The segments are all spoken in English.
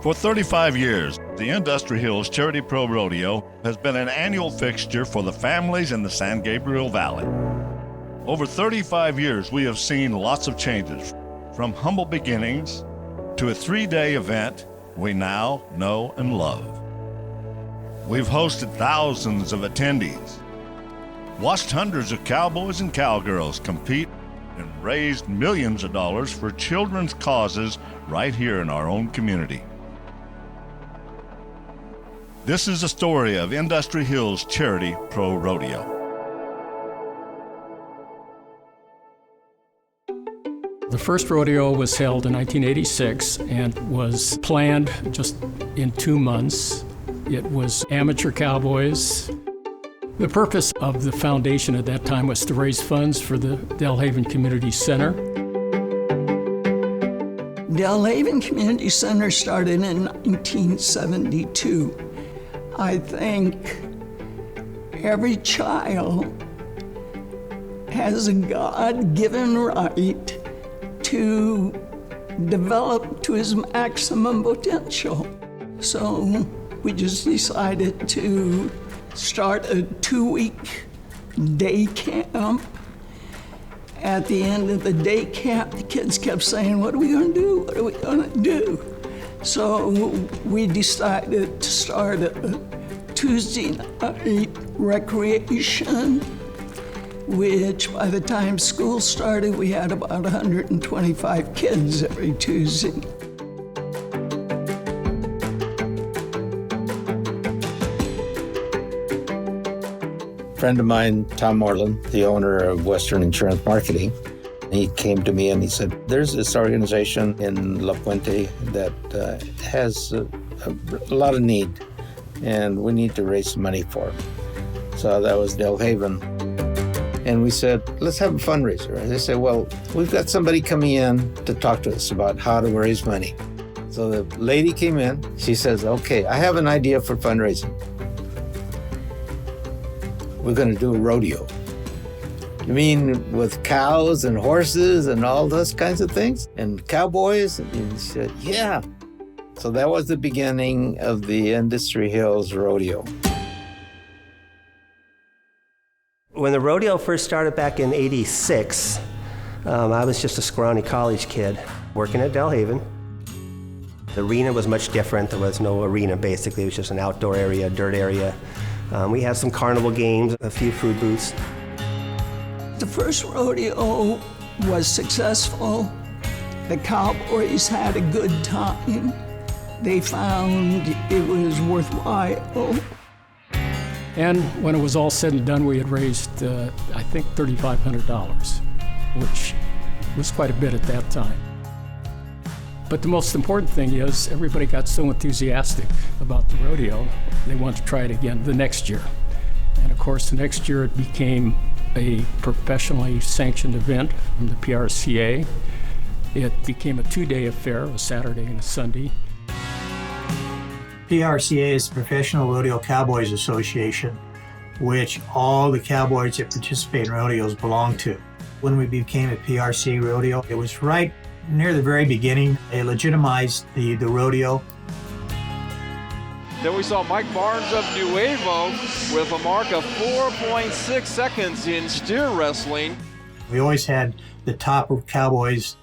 For 35 years, the Industry Hills Charity Pro Rodeo has been an annual fixture for the families in the San Gabriel Valley. Over 35 years, we have seen lots of changes, from humble beginnings to a 3-day event we now know and love. We've hosted thousands of attendees, watched hundreds of cowboys and cowgirls compete, and raised millions of dollars for children's causes right here in our own community. This is the story of Industry Hills Charity Pro Rodeo. The first rodeo was held in 1986 and was planned just in 2 months. It was amateur cowboys. The purpose of the foundation at that time was to raise funds for the Delhaven Community Center. Delhaven Community Center started in 1972. I think every child has a God-given right to develop to his maximum potential. So we just decided to start a 2-week day camp. At the end of the day camp, the kids kept saying, "What are we gonna do? What are we gonna do?" So we decided to start a Tuesday night recreation, which by the time school started, we had about 125 kids every Tuesday. A friend of mine, Tom Moreland, the owner of Western Insurance Marketing, he came to me and he said, there's this organization in La Puente that has a lot of need, and we need to raise some money for it. So that was Delhaven. And we said, let's have a fundraiser. And they said, well, we've got somebody coming in to talk to us about how to raise money. So the lady came in. She says, okay, I have an idea for fundraising. We're going to do a rodeo. You mean with cows and horses and all those kinds of things? And cowboys? And he said, yeah. So that was the beginning of the Industry Hills Rodeo. When the rodeo first started back in '86, I was just a scrawny college kid working at Delhaven. The arena was much different. There was no arena, basically. It was just an outdoor area, dirt area. We had some carnival games, a few food booths. The first rodeo was successful. The cowboys had a good time. They found it was worthwhile. And when it was all said and done, we had raised, I think, $3,500, which was quite a bit at that time. But the most important thing is everybody got so enthusiastic about the rodeo, they wanted to try it again the next year. And of course, the next year it became a professionally sanctioned event from the PRCA. It became a 2-day affair, a Saturday and a Sunday. PRCA is the Professional Rodeo Cowboys Association, which all the cowboys that participate in rodeos belong to. When we became a PRCA rodeo, it was right near the very beginning. They legitimized the rodeo. Then we saw Mike Barnes of Nuevo with a mark of 4.6 seconds in steer wrestling. We always had the top of cowboys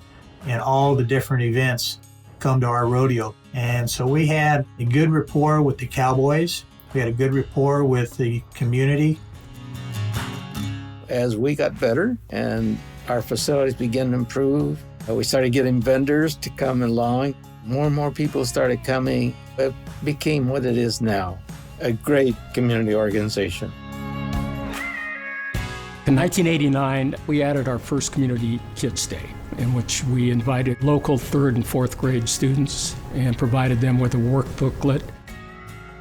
in all the different events come to our rodeo. And so we had a good rapport with the cowboys. We had a good rapport with the community. As we got better and our facilities began to improve, we started getting vendors to come along. More and more people started coming. It became what it is now, a great community organization. In 1989, we added our first Community Kids Day, in which we invited local 3rd and 4th grade students and provided them with a work booklet.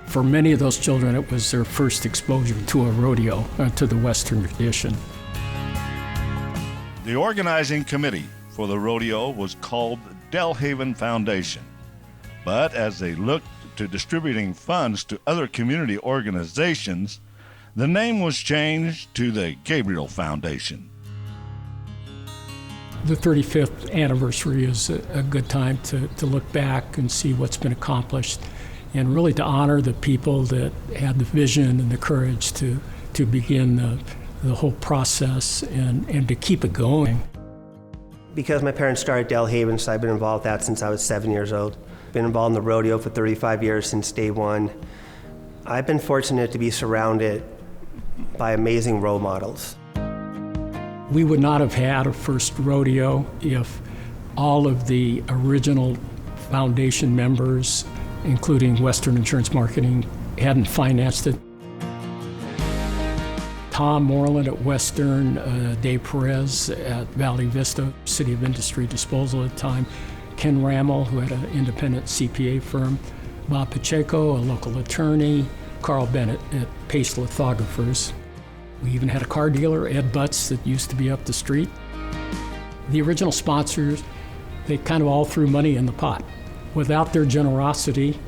For many of those children, it was their first exposure to a rodeo, to the Western tradition. The organizing committee for the rodeo was called Delhaven Foundation. But as they looked to distributing funds to other community organizations, the name was changed to the Gabriel Foundation. The 35th anniversary is a good time to look back and see what's been accomplished, and really to honor the people that had the vision and the courage to begin the whole process and to keep it going. Because my parents started Delhaven, so I've been involved with that since I was 7 years old. Been involved in the rodeo for 35 years since day one. I've been fortunate to be surrounded by amazing role models. We would not have had a first rodeo if all of the original foundation members, including Western Insurance Marketing, hadn't financed it. Tom Moreland at Western, Dave Perez at Valley Vista, City of Industry Disposal at the time, Ken Rammel, who had an independent CPA firm, Bob Pacheco, a local attorney, Carl Bennett at Pace Lithographers. We even had a car dealer, Ed Butts, that used to be up the street. The original sponsors, they kind of all threw money in the pot. Without their generosity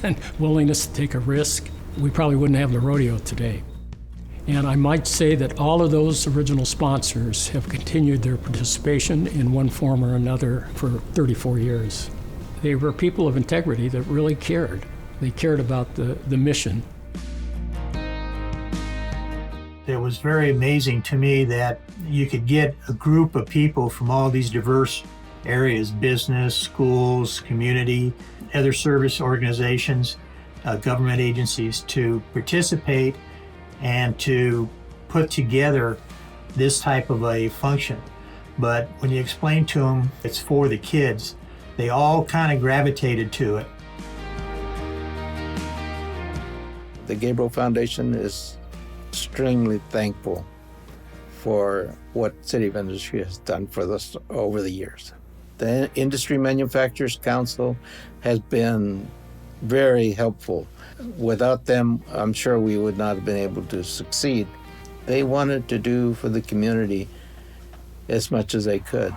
and willingness to take a risk, we probably wouldn't have the rodeo today. And I might say that all of those original sponsors have continued their participation in one form or another for 34 years. They were people of integrity that really cared. They cared about the mission. It was very amazing to me that you could get a group of people from all these diverse areas, business, schools, community, other service organizations, government agencies, to participate and to put together this type of a function. But when you explain to them it's for the kids, they all kind of gravitated to it. The Gabriel Foundation is extremely thankful for what City of Industry has done for us over the years. The Industry Manufacturers Council has been very helpful. Without them, I'm sure we would not have been able to succeed. They wanted to do for the community as much as they could.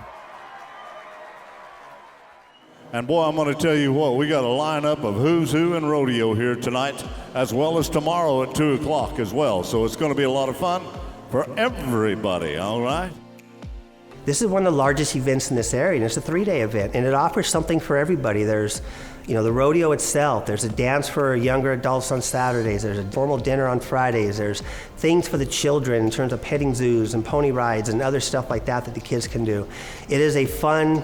And boy, I'm going to tell you what, we got a lineup of who's who in rodeo here tonight, as well as tomorrow at 2 o'clock as well. So it's going to be a lot of fun for everybody, all right? This is one of the largest events in this area, and it's a 3-day event, and it offers something for everybody. There's, the rodeo itself. There's a dance for younger adults on Saturdays. There's a formal dinner on Fridays. There's things for the children in terms of petting zoos and pony rides and other stuff like that the kids can do. It is a fun,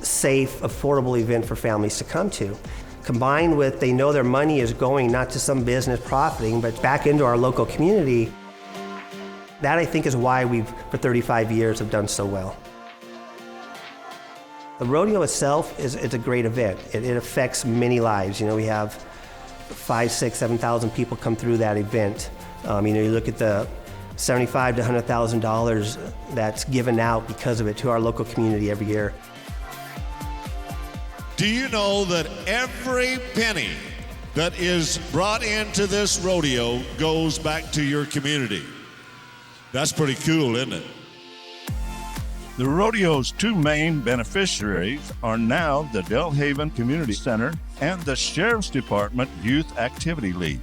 safe, affordable event for families to come to. Combined with they know their money is going not to some business profiting, but back into our local community. That, I think, is why we've, for 35 years, have done so well. The rodeo itself is a great event. It affects many lives. We have 5,000, 6,000, 7,000 people come through that event. You look at the $75,000 to $100,000 that's given out because of it to our local community every year. Do you know that every penny that is brought into this rodeo goes back to your community? That's pretty cool, isn't it? The rodeo's two main beneficiaries are now the Delhaven Community Center and the Sheriff's Department Youth Activity League.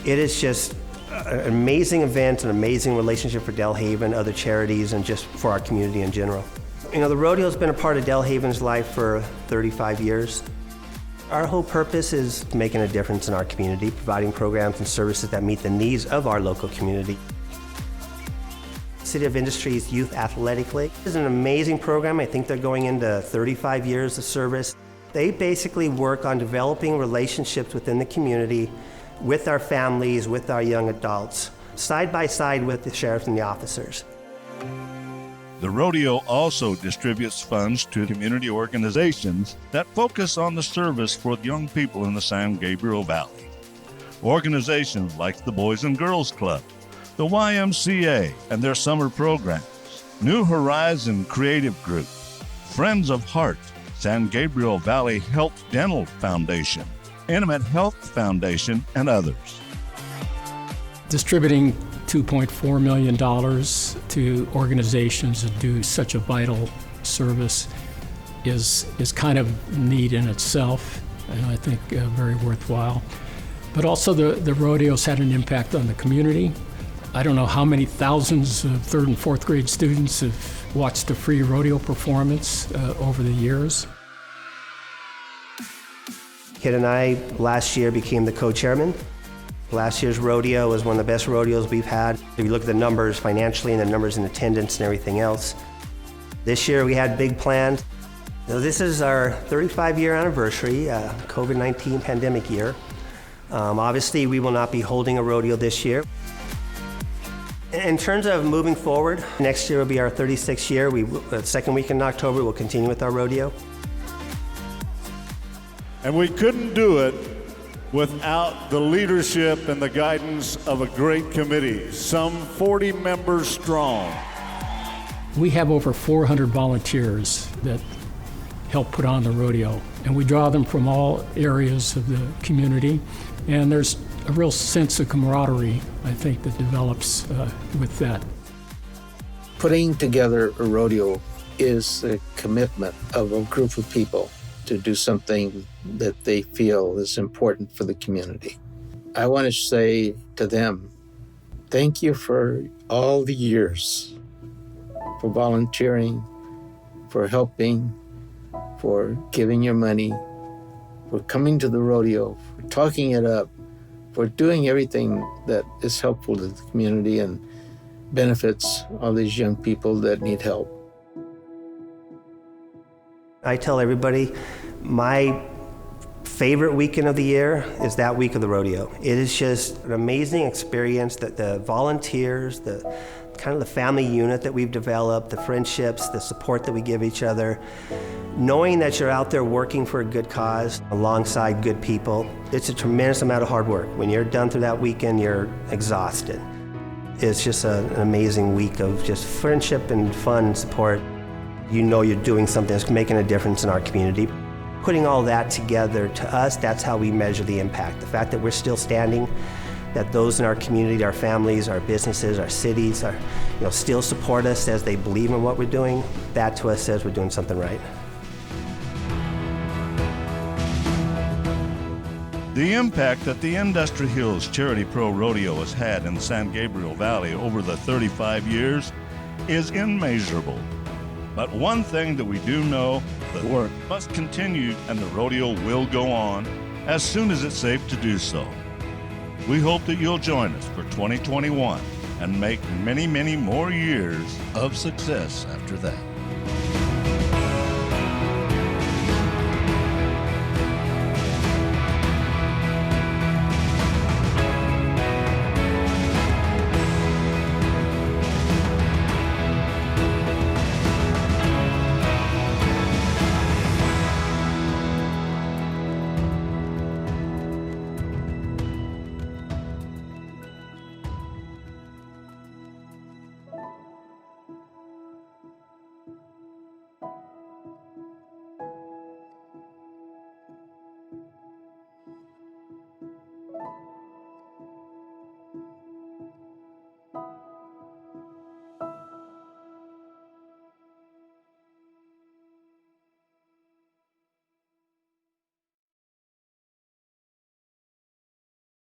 It is just an amazing event, an amazing relationship for Delhaven, other charities, and just for our community in general. The rodeo's been a part of Delhaven's life for 35 years. Our whole purpose is making a difference in our community, providing programs and services that meet the needs of our local community. City of Industry's Youth Athletic League is an amazing program. I think they're going into 35 years of service. They basically work on developing relationships within the community with our families, with our young adults, side by side with the sheriffs and the officers. The rodeo also distributes funds to community organizations that focus on the service for young people in the San Gabriel Valley. Organizations like the Boys and Girls Club, the YMCA and their summer programs, New Horizon Creative Group, Friends of Heart, San Gabriel Valley Health Dental Foundation, Intimate Health Foundation, and others. Distributing $2.4 million to organizations that do such a vital service is kind of neat in itself, and I think very worthwhile. But also the rodeo's had an impact on the community. I don't know how many thousands of 3rd and 4th grade students have watched the free rodeo performance over the years. Kid and I last year became the co-chairman. Last year's rodeo was one of the best rodeos we've had. If you look at the numbers financially and the numbers in attendance and everything else. This year we had big plans. This is our 35-year anniversary, COVID-19 pandemic year. Obviously we will not be holding a rodeo this year. In terms of moving forward, next year will be our 36th year. The second week in October we'll continue with our rodeo. And we couldn't do it without the leadership and the guidance of a great committee, some 40 members strong. We have over 400 volunteers that help put on the rodeo, and we draw them from all areas of the community, and there's a real sense of camaraderie, I think, that develops with that. Putting together a rodeo is a commitment of a group of people to do something that they feel is important for the community. I want to say to them, thank you for all the years, for volunteering, for helping, for giving your money, for coming to the rodeo, for talking it up, for doing everything that is helpful to the community and benefits all these young people that need help. I tell everybody, my favorite weekend of the year is that week of the rodeo. It is just an amazing experience that the volunteers, the kind of the family unit that we've developed, the friendships, the support that we give each other, knowing that you're out there working for a good cause alongside good people. It's a tremendous amount of hard work. When you're done through that weekend, you're exhausted. It's just an amazing week of just friendship and fun and support. You know you're doing something that's making a difference in our community. Putting all that together, to us, that's how we measure the impact. The fact that we're still standing, that those in our community, our families, our businesses, our cities, still support us as they believe in what we're doing, that to us says we're doing something right. The impact that the Industry Hills Charity Pro Rodeo has had in the San Gabriel Valley over the 35 years is immeasurable. But one thing that we do know, the work must continue and the rodeo will go on as soon as it's safe to do so. We hope that you'll join us for 2021 and make many, many more years of success after that.